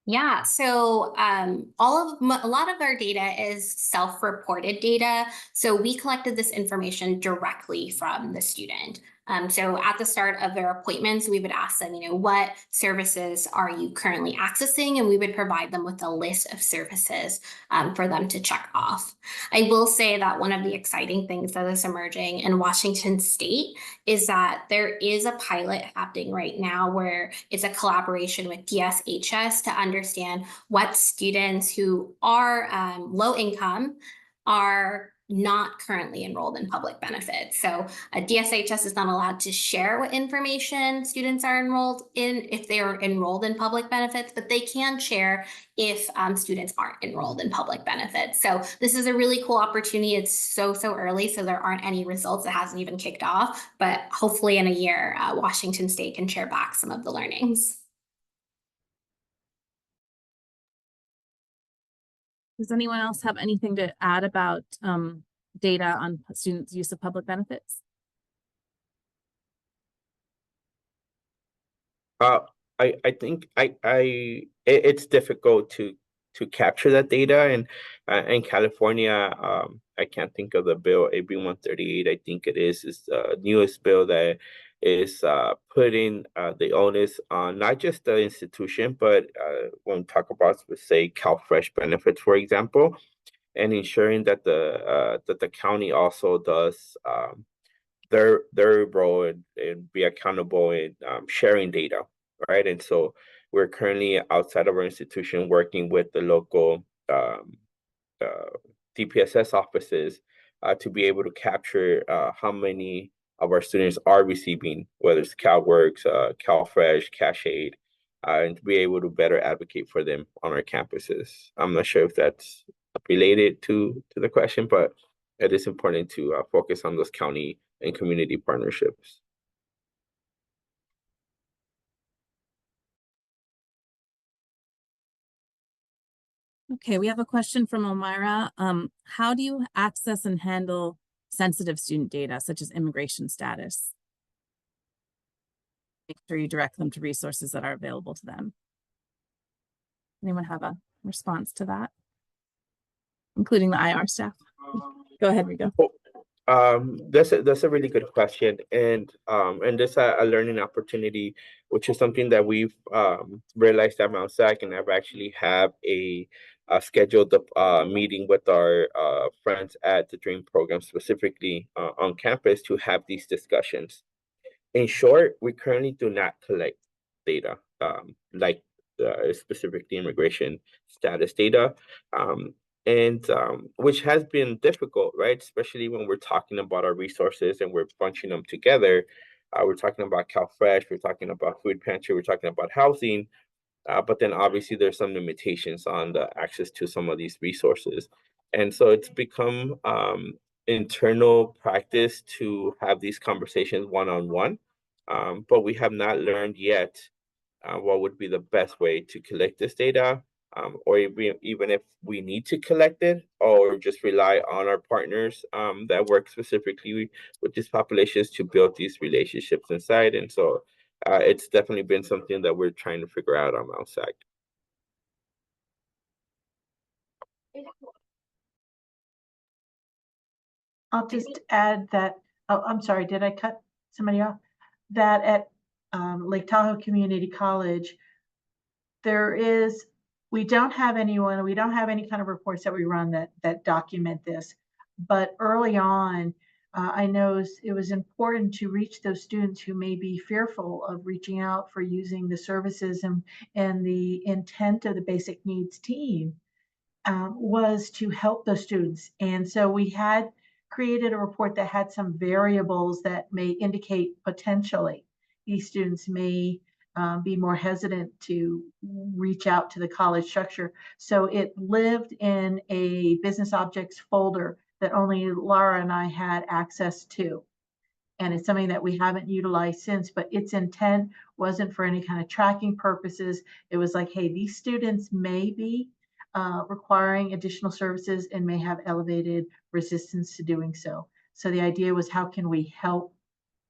Yeah, so a lot of our data is self-reported data. So we collected this information directly from the student. So at the start of their appointments, we would ask them, what services are you currently accessing? And we would provide them with a list of services for them to check off. I will say that one of the exciting things that is emerging in Washington State is that there is a pilot happening right now where it's a collaboration with DSHS to understand what students who are low income are not currently enrolled in public benefits. So DSHS is not allowed to share what information students are enrolled in if they are enrolled in public benefits, but they can share if students aren't enrolled in public benefits. So this is a really cool opportunity. It's so early, so there aren't any results. It hasn't even kicked off, but hopefully in a year, Washington State can share back some of the learnings. Does anyone else have anything to add about data on students' use of public benefits? I think it's difficult to capture that data, and in California, I can't think of the bill, AB 138. I think it is the newest bill that is putting the onus on not just the institution, but when we talk about, say, CalFresh benefits, for example, and ensuring that the county also does their role and be accountable in sharing data, right? And so we're currently outside of our institution working with the local DPSS offices to be able to capture how many of our students are receiving, whether it's CalWorks, CalFresh, CashAid, and to be able to better advocate for them on our campuses. I'm not sure if that's related to the question, but it is important to focus on those county and community partnerships. Okay, we have a question from Elmira. How do you access and handle sensitive student data, such as immigration status? Make sure you direct them to resources that are available to them. Anyone have a response to that? Including the IR staff. Go ahead, Rigo. That's a really good question, and this a learning opportunity, which is something that we've realized at Mount SAC, and I've actually have a scheduled meeting with our friends at the Dream program, specifically on campus, to have these discussions. In short, we currently do not collect data, like specifically immigration status data. And which has been difficult, right? Especially when we're talking about our resources and we're bunching them together. We're talking about CalFresh, we're talking about food pantry, we're talking about housing, but then obviously there's some limitations on the access to some of these resources. And so it's become internal practice to have these conversations one-on-one, but we have not learned yet what would be the best way to collect this data, or even if we need to collect it, or just rely on our partners that work specifically with these populations to build these relationships inside. And so it's definitely been something that we're trying to figure out on Mount SAC. I'll just add that, oh, I'm sorry, did I cut somebody off? That at Lake Tahoe Community College, we don't have any kind of reports that we run that document this. But early on, I know it was important to reach those students who may be fearful of reaching out for using the services, and the intent of the basic needs team was to help those students. And so we had created a report that had some variables that may indicate potentially these students may be more hesitant to reach out to the college structure. So it lived in a business objects folder that only Laura and I had access to. And it's something that we haven't utilized since, but its intent wasn't for any kind of tracking purposes. It was like, hey, these students may be requiring additional services and may have elevated resistance to doing so. So the idea was, how can we help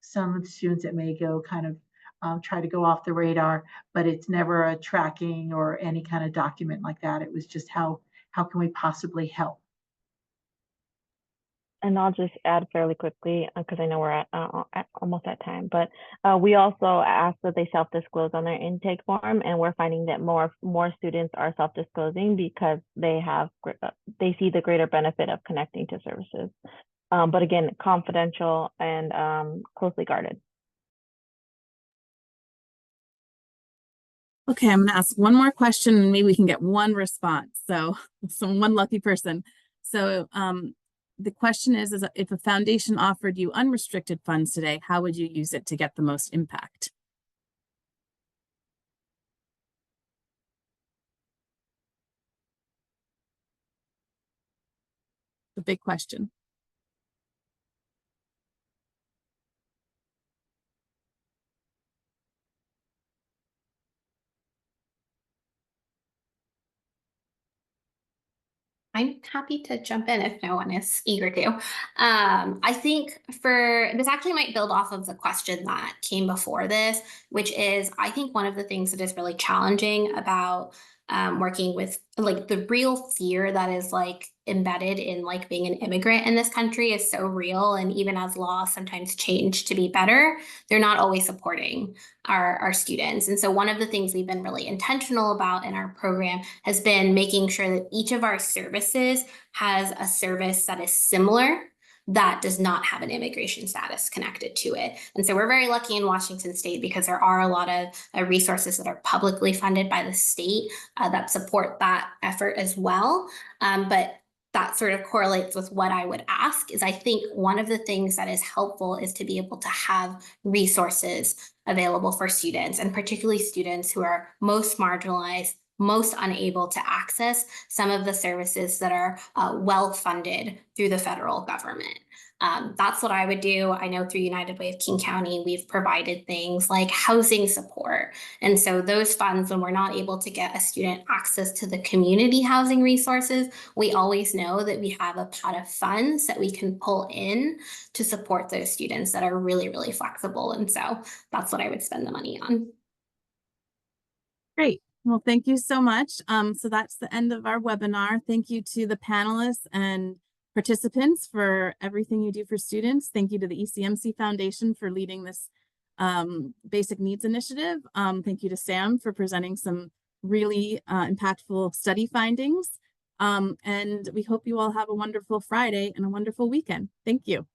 some of the students that may go kind of try to go off the radar, but it's never a tracking or any kind of document like that. It was just how can we possibly help? And I'll just add fairly quickly, because I know we're at almost at time, but we also ask that they self-disclose on their intake form, and we're finding that more students are self-disclosing because they see the greater benefit of connecting to services. But again, confidential and closely guarded. Okay, I'm gonna ask one more question and maybe we can get one response. So one lucky person. So the question is if a foundation offered you unrestricted funds today, how would you use it to get the most impact? The big question. I'm happy to jump in if no one is eager to. I think this actually might build off of the question that came before this, which is, I think one of the things that is really challenging about working with like the real fear that is like embedded in like being an immigrant in this country is so real. And even as laws sometimes change to be better, they're not always supporting our students. And so one of the things we've been really intentional about in our program has been making sure that each of our services has a service that is similar that does not have an immigration status connected to it. And so we're very lucky in Washington State because there are a lot of resources that are publicly funded by the state that support that effort as well. But that sort of correlates with what I would ask is I think one of the things that is helpful is to be able to have resources available for students, and particularly students who are most marginalized, most unable to access some of the services that are well funded through the federal government. That's what I would do. I know through United Way of King County, we've provided things like housing support. And so those funds, when we're not able to get a student access to the community housing resources, we always know that we have a pot of funds that we can pull in to support those students that are really, really flexible. And so that's what I would spend the money on. Great. Well, thank you so much. So that's the end of our webinar. Thank you to the panelists and participants for everything you do for students. Thank you to the ECMC Foundation for leading this basic needs initiative. Thank you to Sam for presenting some really impactful study findings. And we hope you all have a wonderful Friday and a wonderful weekend. Thank you.